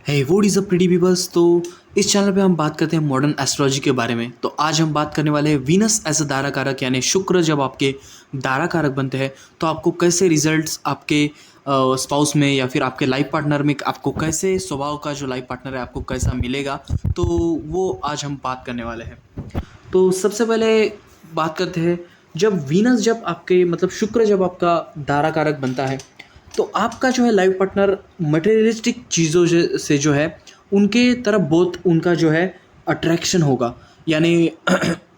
Hey what is up pretty peoples. तो इस channel पे हम बात करते हैं मॉडर्न एस्ट्रोलॉजी के बारे में। तो आज हम बात करने वाले हैं वीनस एज अ दारा कारक, यानी शुक्र जब आपके दारा कारक बनते हैं तो आपको कैसे रिजल्ट्स आपके स्पाउस में या फिर आपके लाइफ पार्टनर में आपको कैसे स्वभाव का जो लाइफ पार्टनर है आपको कैसा मिलेगा, तो वो आज हम बात करने वाले हैं। तो सबसे पहले बात करते हैं, जब वीनस जब आपके मतलब शुक्र जब आपका दारा कारक बनता है तो आपका जो है लाइफ पार्टनर मटेरियलिस्टिक चीज़ों से जो है उनके तरफ बहुत उनका जो है अट्रैक्शन होगा। यानी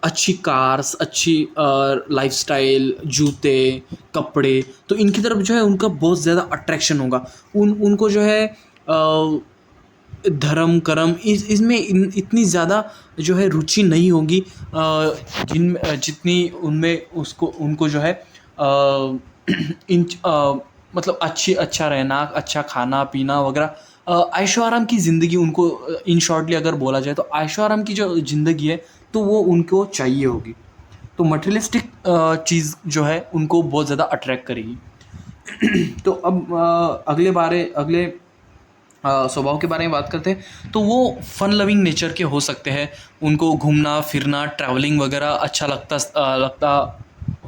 अच्छी कार्स, अच्छी लाइफस्टाइल, जूते, कपड़े, तो इनकी तरफ जो है उनका बहुत ज़्यादा अट्रैक्शन होगा। उनको जो है धर्म कर्म इसमें इतनी ज़्यादा जो है रुचि नहीं होगी, जितनी उनमें उसको उनको जो है मतलब अच्छा रहना, अच्छा खाना पीना वगैरह, ऐशो आराम की ज़िंदगी उनको, इन शॉर्टली अगर बोला जाए तो ऐशो आराम की जो ज़िंदगी है तो वो उनको चाहिए होगी। तो मटेरियलिस्टिक चीज़ जो है उनको बहुत ज़्यादा अट्रैक्ट करेगी। तो अब अगले स्वभाव के बारे में बात करते हैं तो वो फन लविंग नेचर के हो सकते हैं। उनको घूमना फिरना ट्रैवलिंग वगैरह अच्छा लगता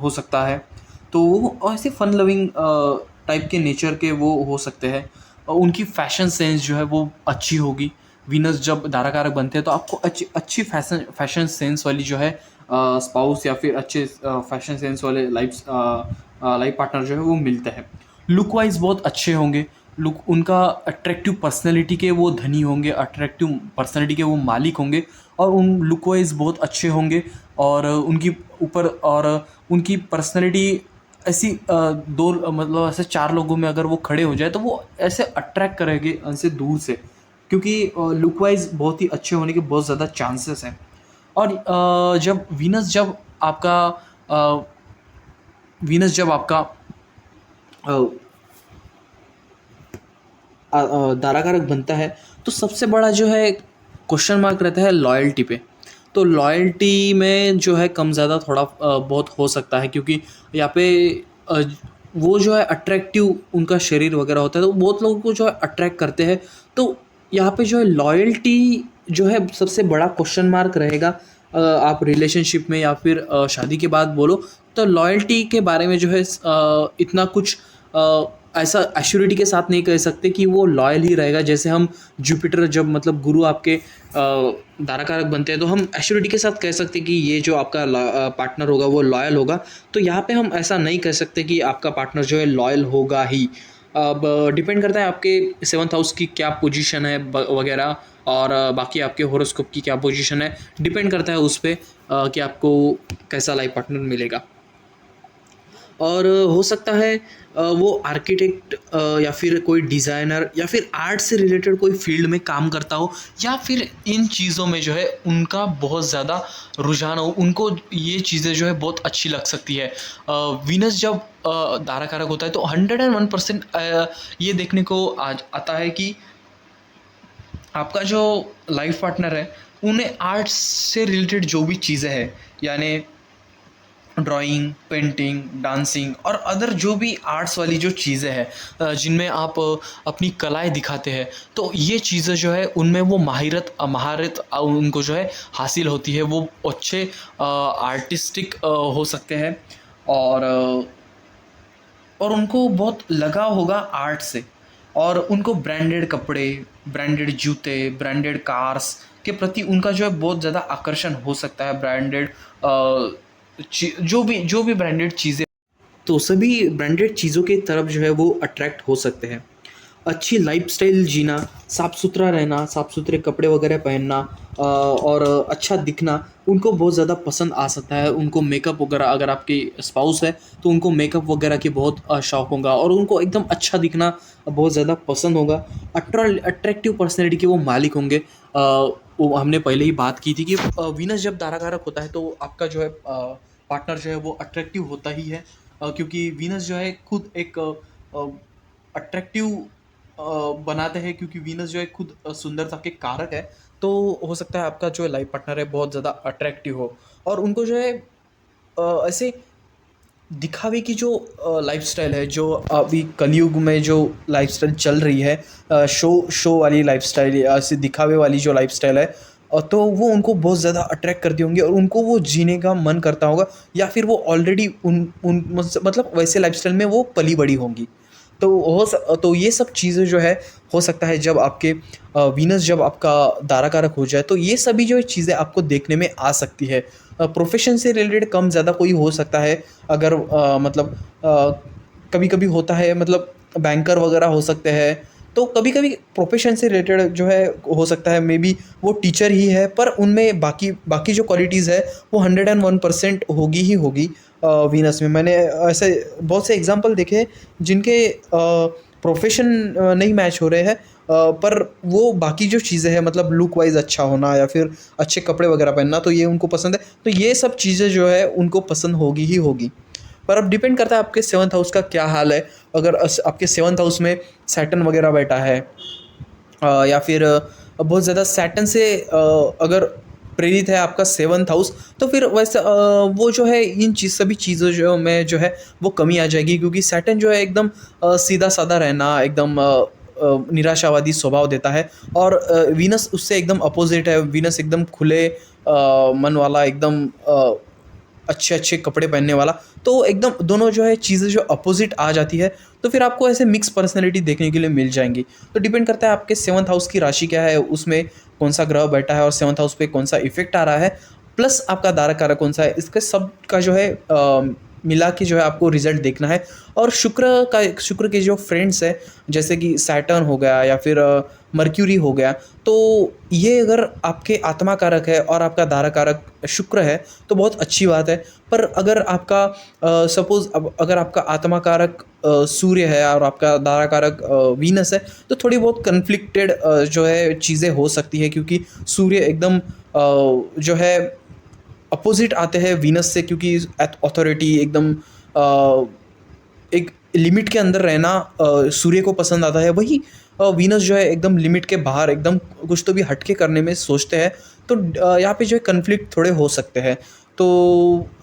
हो सकता है। तो वो ऐसे फन लविंग टाइप के नेचर के वो हो सकते हैं। और उनकी फैशन सेंस जो है वो अच्छी होगी। वीनस जब धाराकारक बनते हैं तो आपको अच्छी अच्छी फैशन सेंस वाली जो है स्पाउस या फिर अच्छे फैशन सेंस वाले लाइफ पार्टनर जो है वो मिलते हैं। लुक वाइज बहुत अच्छे होंगे। लुक उनका अट्रैक्टिव पर्सनैलिटी के वो धनी होंगे, अट्रैक्टिव पर्सनैलिटी के वो मालिक होंगे और उन लुक वाइज बहुत अच्छे होंगे। और उनकी ऊपर और उनकी पर्सनैलिटी ऐसी दो मतलब ऐसे चार लोगों में अगर वो खड़े हो जाए तो वो ऐसे अट्रैक्ट करेंगे उनसे दूर से, क्योंकि लुक वाइज बहुत ही अच्छे होने के बहुत ज़्यादा चांसेस हैं। और जब अ, वीनस जब आपका दाराकारक बनता है तो सबसे बड़ा जो है क्वेश्चन मार्क रहता है लॉयल्टी पे। तो लॉयल्टी में जो है कम ज़्यादा थोड़ा बहुत हो सकता है, क्योंकि यहाँ पे अ, वो जो है अट्रैक्टिव उनका शरीर वगैरह होता है तो बहुत लोगों को जो है अट्रैक्ट करते हैं। तो यहाँ पे जो है लॉयल्टी जो है सबसे बड़ा क्वेश्चन मार्क रहेगा। आप रिलेशनशिप में या फिर शादी के बाद बोलो तो लॉयल्टी के बारे में जो है इतना कुछ ऐसा एश्योरिटी के साथ नहीं कह सकते कि वो लॉयल ही रहेगा। जैसे हम जुपिटर जब मतलब गुरु आपके दाराकारक बनते हैं तो हम एश्योरिटी के साथ कह सकते हैं कि ये जो आपका पार्टनर होगा वो लॉयल होगा। तो यहाँ पे हम ऐसा नहीं कह सकते कि आपका पार्टनर जो है लॉयल होगा ही। अब डिपेंड करता है आपके सेवन्थ हाउस की क्या पोजीशन है वगैरह, और बाकी आपके हॉरोस्कोप की क्या पोजीशन है, डिपेंड करता है उस पर कि आपको कैसा लाइफ पार्टनर मिलेगा। और हो सकता है वो आर्किटेक्ट या फिर कोई डिज़ाइनर या फिर आर्ट से रिलेटेड कोई फील्ड में काम करता हो, या फिर इन चीज़ों में जो है उनका बहुत ज़्यादा रुझान हो, उनको ये चीज़ें जो है बहुत अच्छी लग सकती है। वीनस जब दाराकारक होता है तो 101% ये देखने को आज आता है कि आपका जो लाइफ पार्टनर है उन्हें आर्ट से रिलेटेड जो भी चीज़ें हैं, यानी ड्राइंग, पेंटिंग, डांसिंग और अदर जो भी आर्ट्स वाली जो चीज़ें हैं जिनमें आप अपनी कलाएँ दिखाते हैं, तो ये चीज़ें जो है उनमें वो महारत उनको जो है हासिल होती है। वो अच्छे आर्टिस्टिक हो सकते हैं। और उनको बहुत लगाव होगा आर्ट से। और उनको ब्रांडेड कपड़े, ब्रांडेड जूते, ब्रांडेड कार्स के प्रति उनका जो है बहुत ज़्यादा आकर्षण हो सकता है। ब्रांडेड जो भी ब्रांडेड चीज़ें, तो सभी ब्रांडेड चीज़ों की तरफ जो है वो अट्रैक्ट हो सकते हैं। अच्छी लाइफ़स्टाइल जीना, साफ़ सुथरा रहना, साफ़ सुथरे कपड़े वगैरह पहनना, और अच्छा दिखना उनको बहुत ज़्यादा पसंद आ सकता है। उनको मेकअप वगैरह, अगर आपकी स्पाउस है तो उनको मेकअप वगैरह की बहुत शौक होगा और उनको एकदम अच्छा दिखना बहुत ज़्यादा पसंद होगा। अट्रैक्टिव पर्सनैलिटी के वो मालिक होंगे। वो हमने पहले ही बात की थी कि वीनस जब दाराकारक होता है तो आपका जो है पार्टनर जो है वो अट्रैक्टिव होता ही है। क्योंकि वीनस जो है खुद एक अट्रैक्टिव बनाते हैं, क्योंकि वीनस जो है खुद सुंदरता के कारक है। तो हो सकता है आपका जो लाइफ पार्टनर है बहुत ज़्यादा अट्रैक्टिव हो और उनको जो है ऐसे दिखावे की जो लाइफ़स्टाइल है, जो अभी कलयुग में जो लाइफ़स्टाइल चल रही है, शो वाली लाइफ़स्टाइल या ऐसे दिखावे वाली जो लाइफ़स्टाइल है, तो वो उनको बहुत ज़्यादा अट्रैक्ट करती होंगी और उनको वो जीने का मन करता होगा, या फिर वो ऑलरेडी उन मतलब वैसे लाइफ़स्टाइल में वो पली-बड़ी होंगी। तो ये सब चीज़ें जो है, हो सकता है जब आपके वीनस जब आपका दारा कारक हो जाए, तो ये सभी जो चीज़ें आपको देखने में आ सकती है। प्रोफ़ेशन से रिलेटेड कम ज़्यादा कोई हो सकता है, अगर मतलब कभी-कभी होता है, मतलब बैंकर वगैरह हो सकते हैं, तो कभी-कभी प्रोफ़ेशन से रिलेटेड जो है हो सकता है, मे बी वो टीचर ही है, पर उनमें बाकी बाकी जो क्वालिटीज़ है वो 101% होगी ही होगी वीनस में। मैंने ऐसे बहुत से एग्ज़ाम्पल देखे हैं जिनके प्रोफ़ेशन नहीं मैच हो रहे हैं, पर वो बाकी जो चीज़ें हैं, मतलब लुक वाइज़ अच्छा होना या फिर अच्छे कपड़े वगैरह पहनना, तो ये उनको पसंद है। तो ये सब चीज़ें जो है उनको पसंद होगी ही होगी। पर अब डिपेंड करता है आपके 7th हाउस का क्या हाल है। अगर आपके 7th हाउस में सैटर्न वगैरह बैठा है, या फिर बहुत ज़्यादा सैटर्न से अगर प्रेरित है आपका 7th हाउस, तो फिर वैसे वो जो है इन सभी चीज़ों जो में जो है वो कमी आ जाएगी, क्योंकि सैटर्न जो है एकदम सीधा-साधा रहना, एकदम निराशावादी स्वभाव देता है, और वीनस उससे एकदम अपोज़िट है। वीनस एकदम खुले मन वाला, एकदम अच्छे-अच्छे कपड़े पहनने वाला, तो एकदम दोनों जो है चीज़ें जो अपोज़िट आ जाती है, तो फिर आपको ऐसे मिक्स पर्सनैलिटी देखने के लिए मिल जाएँगी। तो डिपेंड करता है आपके 7th हाउस की राशि क्या है, उसमें कौन-सा ग्रह बैठा है और 7th हाउस पे कौन-सा इफ़ेक्ट आ रहा है, प्लस आपका दारक कारक कौन-सा है, इसके सब का जो है मिला के जो है आपको रिज़ल्ट देखना है। और शुक्र के जो फ्रेंड्स हैं, जैसे कि सैटर्न हो गया या फिर मर्क्यूरी हो गया, तो ये अगर आपके आत्मा कारक है और आपका दारा कारक शुक्र है, तो बहुत अच्छी बात है। पर अगर आपका सपोज़ अब अगर आपका आत्मा कारक सूर्य है और आपका दारा कारक वीनस है, तो थोड़ी बहुत कन्फ्लिक्टेड जो है चीज़ें हो सकती है, क्योंकि सूर्य एकदम जो है अपोज़िट आते हैं वीनस से, क्योंकि अथॉरिटी एकदम एक लिमिट के अंदर रहना सूर्य को पसंद आता है। वही वीनस जो है एकदम लिमिट के बाहर, एकदम कुछ तो भी हटके करने में सोचते हैं। तो यहाँ पे जो है कन्फ्लिक्ट थोड़े हो सकते हैं। तो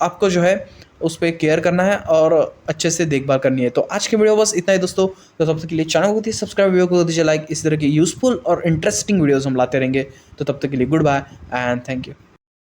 आपको जो है उस पे केयर करना है और अच्छे से देखभाल करनी है। तो आज की वीडियो बस इतना ही दोस्तों। तो तब तक के लिए चैनल को सब्सक्राइब, वीडियो को दीजिए लाइक। इस तरह की यूज़फुल और इंटरेस्टिंग वीडियोज़ हम लाते रहेंगे। तो तब तक के लिए goodbye and thank you.